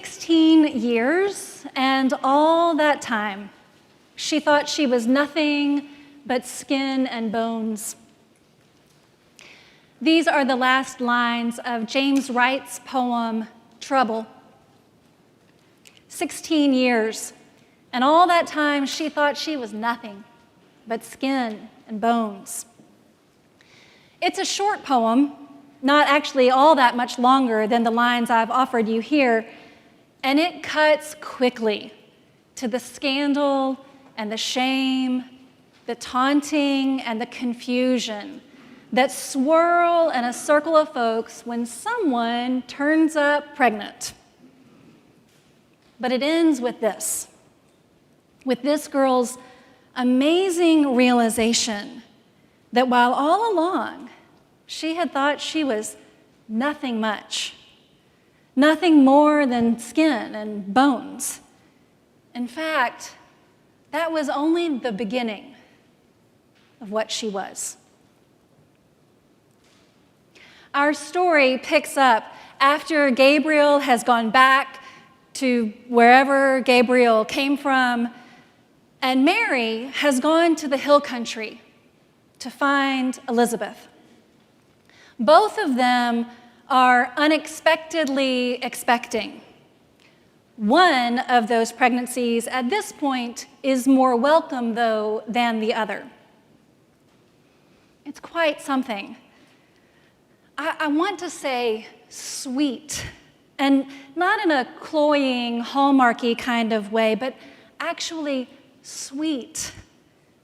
16 years, and all that time, she thought she was nothing but skin and bones. These are the last lines of James Wright's poem, Trouble. 16 years, and all that time she thought she was nothing but skin and bones. It's a short poem, not actually all that much longer than the lines I've offered you here, and it cuts quickly to the scandal and the shame, the taunting and the confusion that swirl in a circle of folks when someone turns up pregnant. But it ends with this girl's amazing realization that while all along she had thought she was nothing much, nothing more than skin and bones, in fact, that was only the beginning of what she was. Our story picks up after Gabriel has gone back to wherever Gabriel came from, and Mary has gone to the hill country to find Elizabeth. Both of them are unexpectedly expecting. One of those pregnancies at this point is more welcome, though, than the other. It's quite something. I want to say sweet, and not in a cloying, hallmarky kind of way, but actually sweet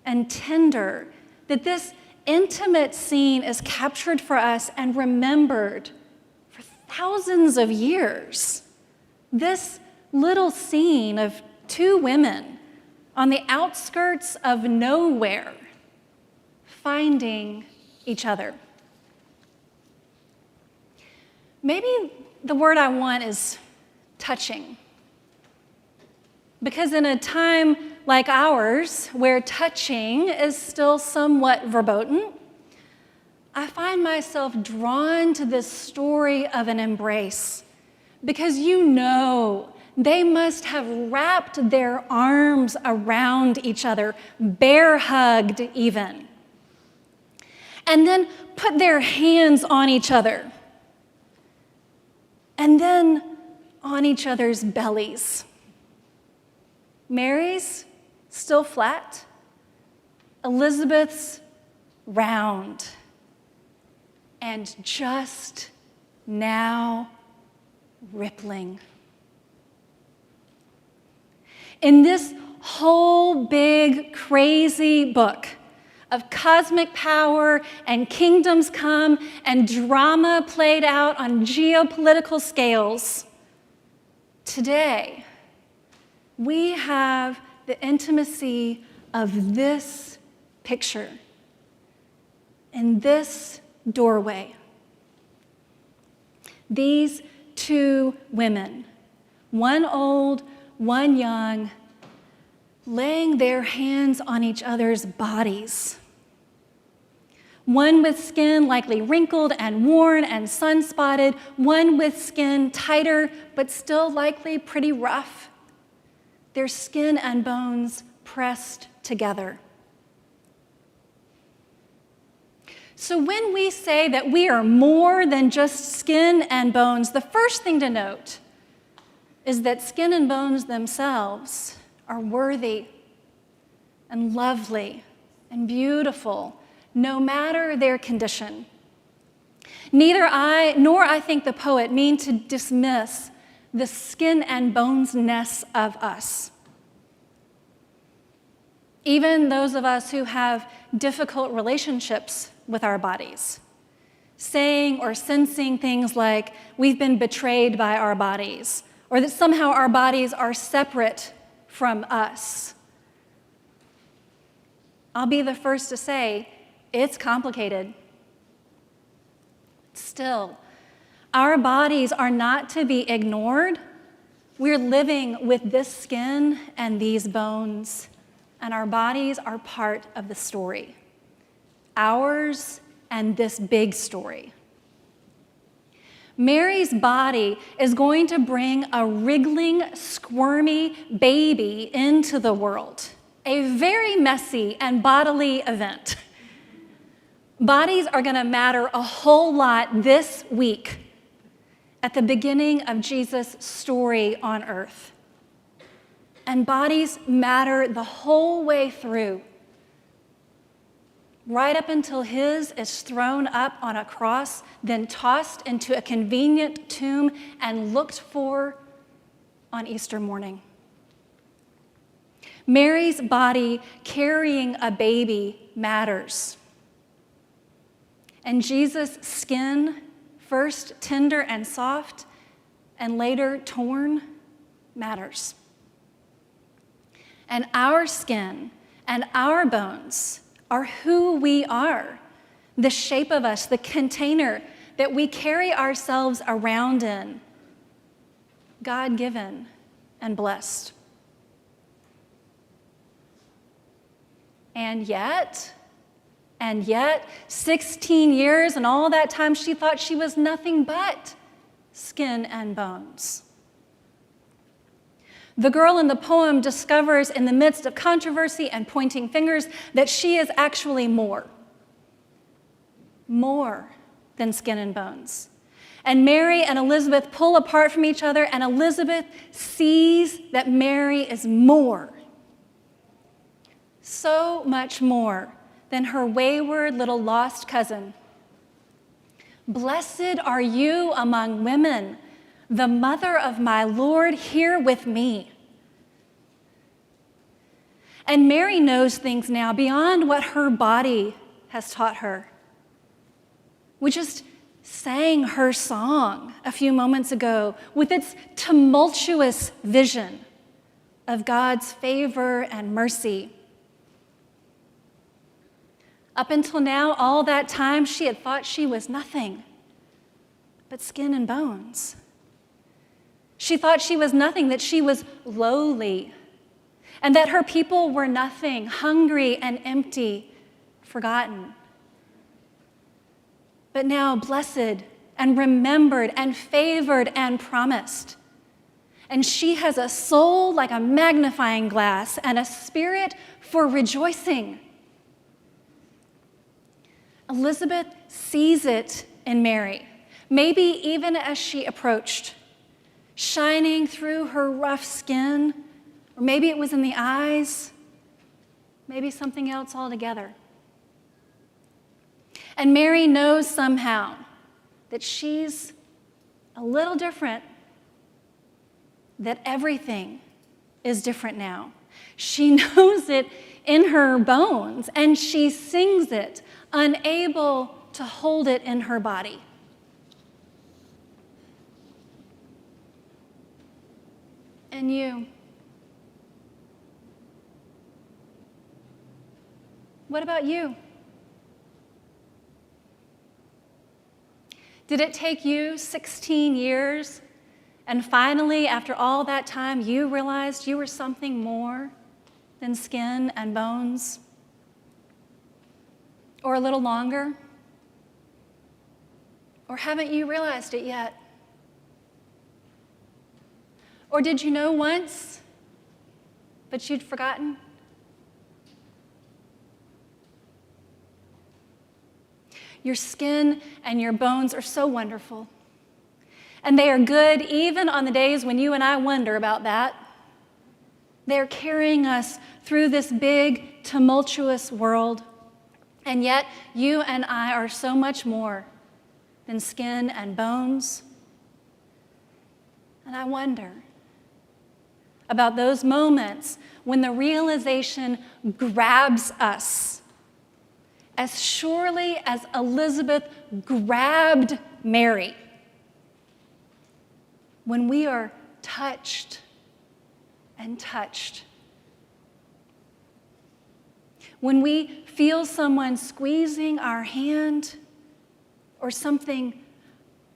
and tender, that this intimate scene is captured for us and remembered for thousands of years. This little scene of two women on the outskirts of nowhere finding each other. Maybe the word I want is touching. Because in a time like ours, where touching is still somewhat verboten, I find myself drawn to this story of an embrace. Because you know they must have wrapped their arms around each other, bear-hugged even, and then put their hands on each other, and then on each other's bellies. Mary's still flat, Elizabeth's round, and just now rippling. In this whole big, crazy book of cosmic power and kingdoms come and drama played out on geopolitical scales, today we have the intimacy of this picture in this doorway. These two women, one old, one young, laying their hands on each other's bodies. One with skin likely wrinkled and worn and sun-spotted, one with skin tighter but still likely pretty rough. Their skin and bones pressed together. So when we say that we are more than just skin and bones, the first thing to note is that skin and bones themselves are worthy and lovely and beautiful, no matter their condition. Neither I nor I think the poet mean to dismiss the skin and bones-ness of us. Even those of us who have difficult relationships with our bodies, saying or sensing things like we've been betrayed by our bodies, or that somehow our bodies are separate from us. I'll be the first to say, it's complicated. Still, our bodies are not to be ignored. We're living with this skin and these bones, and our bodies are part of the story, ours and this big story. Mary's body is going to bring a wriggling, squirmy baby into the world. A very messy and bodily event. Bodies are going to matter a whole lot this week at the beginning of Jesus' story on earth. And bodies matter the whole way through, right up until his is thrown up on a cross, then tossed into a convenient tomb and looked for on Easter morning. Mary's body carrying a baby matters. And Jesus' skin, first tender and soft, and later torn, matters. And our skin and our bones are who we are, the shape of us, the container that we carry ourselves around in, God-given and blessed. And yet, 16 years and all that time she thought she was nothing but skin and bones. The girl in the poem discovers in the midst of controversy and pointing fingers that she is actually more than skin and bones. And Mary and Elizabeth pull apart from each other, and Elizabeth sees that Mary is more, so much more than her wayward little lost cousin. Blessed are you among women, the mother of my Lord here with me. And Mary knows things now beyond what her body has taught her. We just sang her song a few moments ago with its tumultuous vision of God's favor and mercy. Up until now, all that time, she had thought she was nothing but skin and bones. She thought she was nothing, that she was lowly, and that her people were nothing, hungry and empty, forgotten. But now blessed and remembered and favored and promised. And she has a soul like a magnifying glass and a spirit for rejoicing. Elizabeth sees it in Mary, maybe even as she approached, shining through her rough skin, or maybe it was in the eyes, maybe something else altogether. And Mary knows somehow that she's a little different, that everything is different now. She knows it in her bones, and she sings it, unable to hold it in her body. And you? What about you? Did it take you 16 years, and finally, after all that time, you realized you were something more than skin and bones? Or a little longer? Or haven't you realized it yet? Or did you know once, but you'd forgotten? Your skin and your bones are so wonderful. And they are good even on the days when you and I wonder about that. They're carrying us through this big, tumultuous world. And yet, you and I are so much more than skin and bones. And I wonder about those moments when the realization grabs us, as surely as Elizabeth grabbed Mary, when we are touched and touched. When we feel someone squeezing our hand or something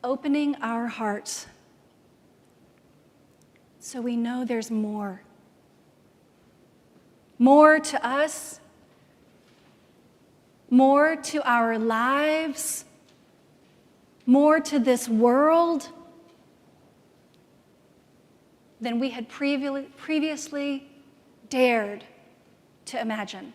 opening our hearts, so we know there's more. More to us, more to our lives, more to this world than we had previously dared to imagine.